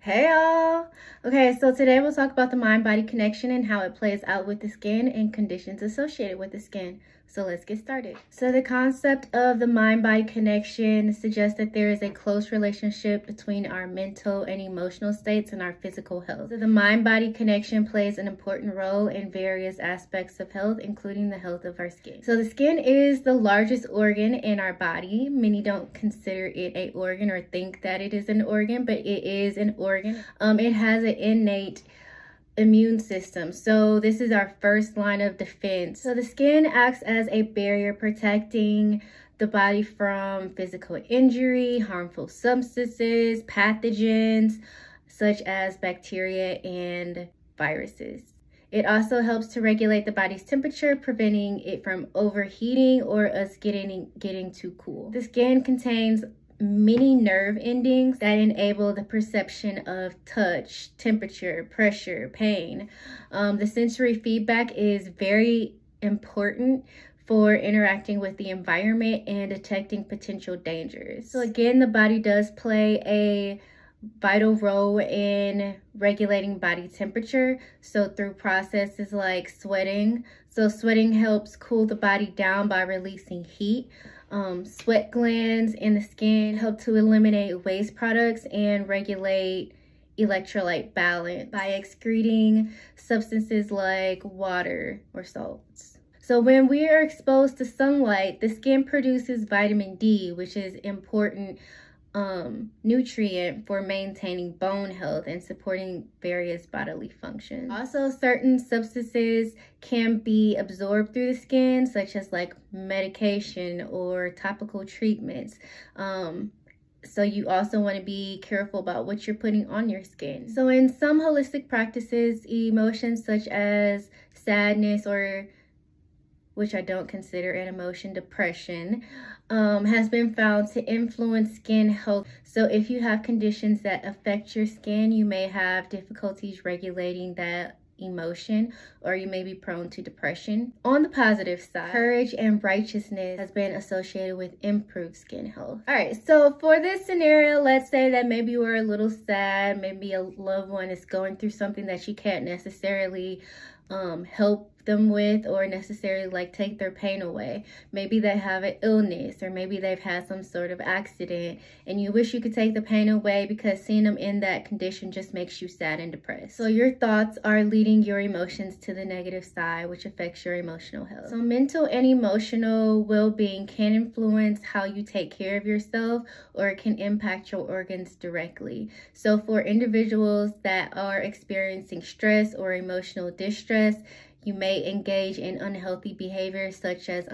Hey y'all! Okay, so today we'll talk about the mind-body connection and how it plays out with the skin and conditions associated with the skin. So let's get started. So the concept of the mind-body connection suggests that there is a close relationship between our mental and emotional states and our physical health. So the mind-body connection plays an important role in various aspects of health, including the health of our skin. So the skin is the largest organ in our body. Many don't consider it an organ or think that it is an organ, but it is an organ. It has an innate immune system. So this is our first line of defense. So the skin acts as a barrier protecting the body from physical injury, harmful substances, pathogens such as bacteria and viruses. It also helps to regulate the body's temperature, preventing it from overheating or us getting too cool. The skin contains many nerve endings that enable the perception of touch, temperature, pressure, pain. The sensory feedback is very important for interacting with the environment and detecting potential dangers. So again, the body does play a vital role in regulating body temperature. So through processes like sweating. So sweating helps cool the body down by releasing heat. Sweat glands in the skin help to eliminate waste products and regulate electrolyte balance by excreting substances like water or salts. So when we are exposed to sunlight, the skin produces vitamin D, which is important nutrient for maintaining bone health and supporting various bodily functions. Also, certain substances can be absorbed through the skin, such as like medication or topical treatments. So you also want to be careful about what you're putting on your skin. So in some holistic practices, emotions such as sadness, or which I don't consider an emotion, depression, has been found to influence skin health. So if you have conditions that affect your skin, you may have difficulties regulating that emotion, or you may be prone to depression. On the positive side, courage and righteousness has been associated with improved skin health. All right, so for this scenario, let's say that maybe you are a little sad, maybe a loved one is going through something that you can't necessarily help them with, or necessarily like take their pain away. Maybe they have an illness, or maybe they've had some sort of accident, and you wish you could take the pain away because seeing them in that condition just makes you sad and depressed. So your thoughts are leading your emotions to the negative side, which affects your emotional health. So mental and emotional well-being can influence how you take care of yourself, or it can impact your organs directly. So for individuals that are experiencing stress or emotional distress, you may engage in unhealthy behaviors such as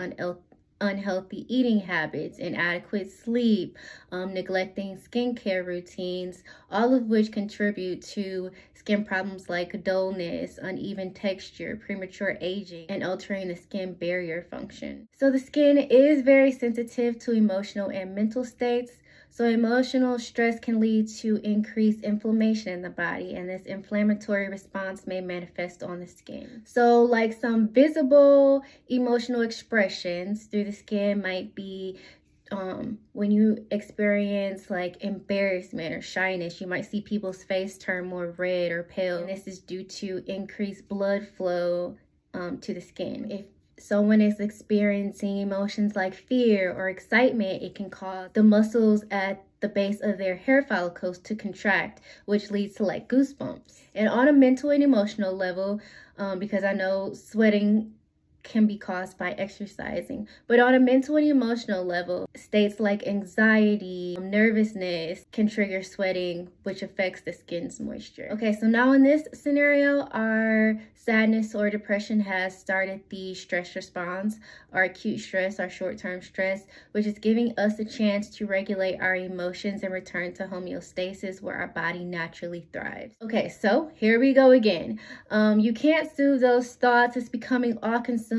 unhealthy eating habits, inadequate sleep, neglecting skincare routines, all of which contribute to skin problems like dullness, uneven texture, premature aging, and altering the skin barrier function. So the skin is very sensitive to emotional and mental states. So emotional stress can lead to increased inflammation in the body, and this inflammatory response may manifest on the skin. So like some visible emotional expressions through the skin might be when you experience like embarrassment or shyness, you might see people's face turn more red or pale. And this is due to increased blood flow to the skin. If someone is experiencing emotions like fear or excitement, it can cause the muscles at the base of their hair follicles to contract, which leads to like goosebumps. And on a mental and emotional level, because I know sweating can be caused by exercising, but on a mental and emotional level, states like anxiety, nervousness can trigger sweating, which affects the skin's moisture. Okay, so now in this scenario, our sadness or depression has started the stress response, our acute stress, our short-term stress, which is giving us a chance to regulate our emotions and return to homeostasis where our body naturally thrives. Okay, so here we go again. You can't soothe those thoughts. It's becoming all-consuming.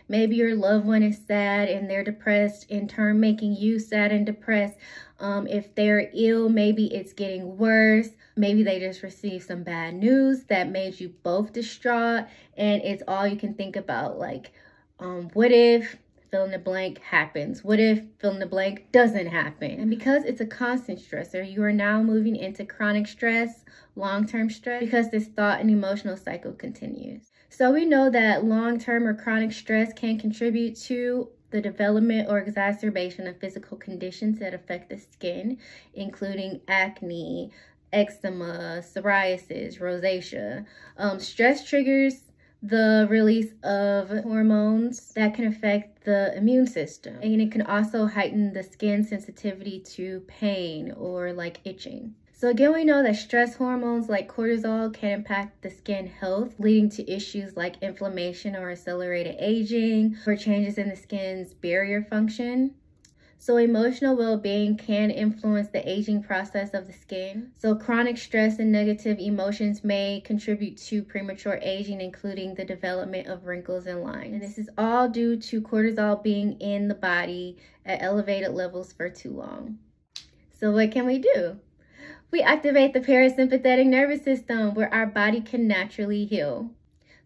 Maybe your loved one is sad and they're depressed, in turn making you sad and depressed. If they're ill, maybe it's getting worse. Maybe they just received some bad news that made you both distraught, and it's all you can think about. Like, what if fill in the blank happens? What if fill in the blank doesn't happen? And because it's a constant stressor, you are now moving into chronic stress, long-term stress, because this thought and emotional cycle continues. So we know that long-term or chronic stress can contribute to the development or exacerbation of physical conditions that affect the skin, including acne, eczema, psoriasis, rosacea. Stress triggers the release of hormones that can affect the immune system, and it can also heighten the skin sensitivity to pain or like itching. So again, we know that stress hormones like cortisol can impact the skin health, leading to issues like inflammation or accelerated aging, or changes in the skin's barrier function. So emotional well-being can influence the aging process of the skin. So chronic stress and negative emotions may contribute to premature aging, including the development of wrinkles and lines. And this is all due to cortisol being in the body at elevated levels for too long. So what can we do? We activate the parasympathetic nervous system, where our body can naturally heal.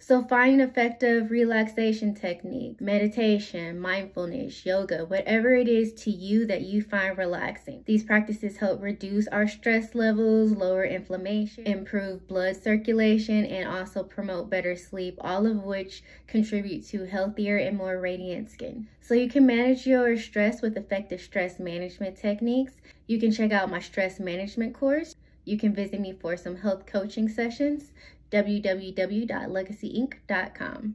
So find effective relaxation technique, meditation, mindfulness, yoga, whatever it is to you that you find relaxing. These practices help reduce our stress levels, lower inflammation, improve blood circulation, and also promote better sleep, all of which contribute to healthier and more radiant skin. So you can manage your stress with effective stress management techniques. You can check out my stress management course. You can visit me for some health coaching sessions. www.legacyinc.com.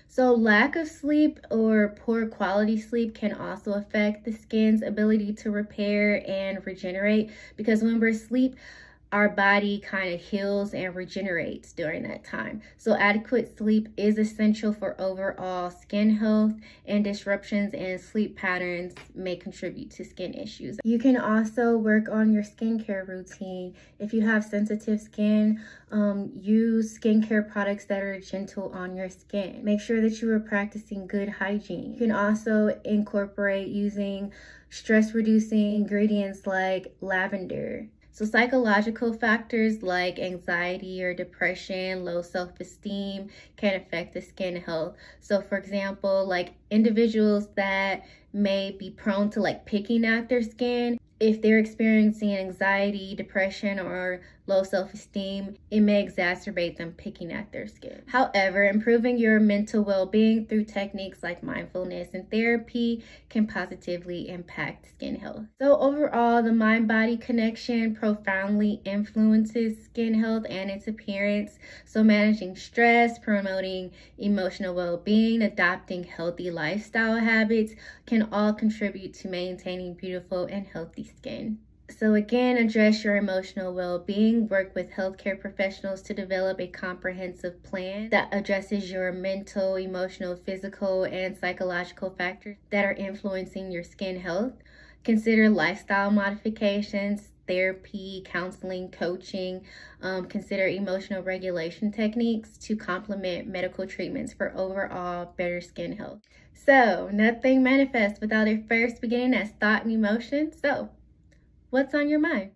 So lack of sleep or poor quality sleep can also affect the skin's ability to repair and regenerate, because when we're asleep, our body kind of heals and regenerates during that time. So adequate sleep is essential for overall skin health, and disruptions in sleep patterns may contribute to skin issues. You can also work on your skincare routine. If you have sensitive skin, use skincare products that are gentle on your skin. Make sure that you are practicing good hygiene. You can also incorporate using stress-reducing ingredients like lavender. So psychological factors like anxiety or depression, low self-esteem can affect the skin health. So for example, like individuals that may be prone to like picking at their skin, if they're experiencing anxiety, depression, or low self-esteem, it may exacerbate them picking at their skin. However, improving your mental well-being through techniques like mindfulness and therapy can positively impact skin health. So overall, the mind-body connection profoundly influences skin health and its appearance. So managing stress, promoting emotional well-being, adopting healthy lifestyle habits can all contribute to maintaining beautiful and healthy skin. So again, address your emotional well-being, work with healthcare professionals to develop a comprehensive plan that addresses your mental, emotional, physical, and psychological factors that are influencing your skin health. Consider lifestyle modifications, therapy, counseling, coaching. Consider emotional regulation techniques to complement medical treatments for overall better skin health. So, nothing manifests without it first beginning as thought and emotion. So, what's on your mind?